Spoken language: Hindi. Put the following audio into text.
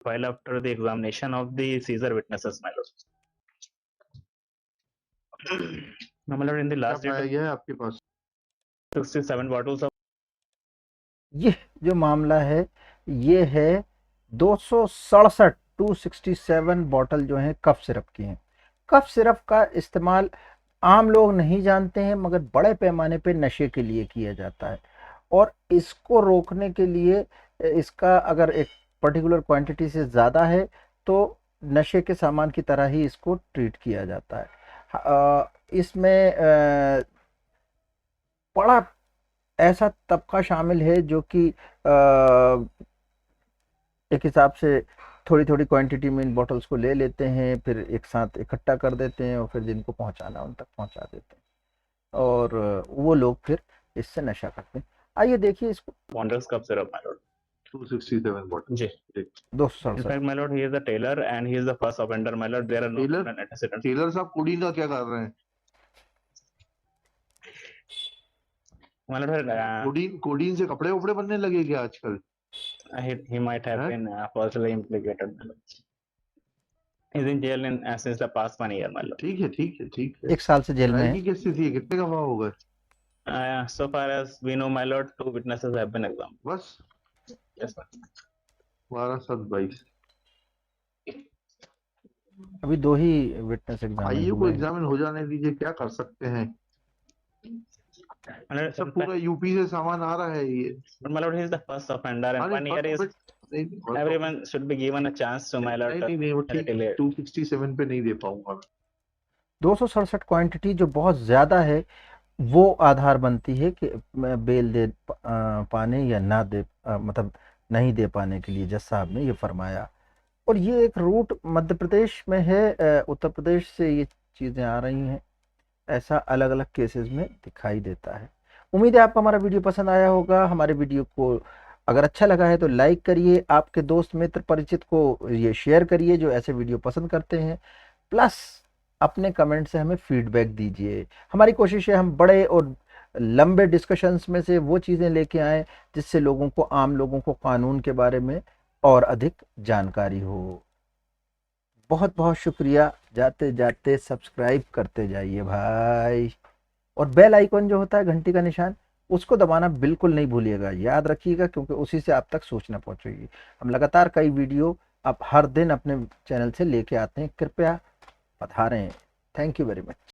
while after the examination of the Caesar witnesses, my lord. Now, my lord, in the क्या last पाया date, गया है आपके पास? 67 bottles of ये जो मामला है ये है 267 बॉटल जो हैं कफ सिरप की हैं। कफ सिरप का इस्तेमाल आम लोग नहीं जानते हैं मगर बड़े पैमाने पे नशे के लिए किया जाता है और इसको रोकने के लिए इसका अगर एक पर्टिकुलर क्वांटिटी से ज़्यादा है तो नशे के सामान की तरह ही इसको ट्रीट किया जाता है। इसमें बड़ा ऐसा तबका शामिल है जो कि एक हिसाब से थोड़ी थोड़ी क्वांटिटी में इन बॉटल्स को ले लेते हैं, फिर एक साथ इकट्ठा कर देते हैं और फिर जिनको पहुंचाना उन तक पहुंचा देते हैं और वो लोग फिर इससे नशा करते हैं। आइए देखिए इसको। wondrous cup syrup, my lord. 267 bottle. जी। In 267 fact, my lord, he is a tailor and he is the first offender, my lord. There are no Tailor? antecedents. Taylor साहब कोडीन का क्या कर रहे हैं? My lord, कोडीन से कपड़े उपड़े बनने लगे क्या आजकल? he might have been falsely implicated, my lord. He's in jail since the past 1 year, my lord. ठीक है ठीक है ठीक है। 1 साल से जेल में ट्रायल है। की क्या स्थिति है? कितने गवाह हो गए? So far as we know, my lord, 2 witnesses have been examined. बस Yes, sir. 12 7 22। अभी 2 ही विटनेस एग्जामिन आइए को हुए हैं। एग्जामिन हो जाने दीजिए, क्या कर सकते हैं। My lord, सब पूरा यूपी से सामान आ रहा है ये। but my lord, he is the first offender and अरे 1 year is everyone should be given a chance to, my lord. नहीं वो ठीक है, 267 पे नहीं दे पाऊंगा मैं। 267 क्वांटिटी जो बहुत ज़्यादा है वो आधार बनती है कि बेल दे पाने या ना दे मतलब नहीं दे पाने के लिए जज साहब ने ये फरमाया। और ये एक रूट मध्य प्रदेश में है, उत्तर प्रदेश से ये चीज़ें आ रही हैं, ऐसा अलग अलग केसेस में दिखाई देता है। उम्मीद है आपको हमारा वीडियो पसंद आया होगा। हमारे वीडियो को अगर अच्छा लगा है तो लाइक करिए, आपके दोस्त मित्र परिचित को ये शेयर करिए जो ऐसे वीडियो पसंद करते हैं, प्लस अपने कमेंट से हमें फीडबैक दीजिए। हमारी कोशिश है हम बड़े और लंबे डिस्कशंस में से वो चीज़ें लेके आएँ जिससे लोगों को, आम लोगों को कानून के बारे में और अधिक जानकारी हो। बहुत बहुत शुक्रिया। जाते जाते सब्सक्राइब करते जाइए भाई, और बेल आइकन जो होता है घंटी का निशान उसको दबाना बिल्कुल नहीं भूलिएगा, याद रखिएगा क्योंकि उसी से आप तक सूचना पहुंचेगी। हम लगातार कई वीडियो आप हर दिन अपने चैनल से लेके आते हैं, कृपया पधारें। Thank you very much.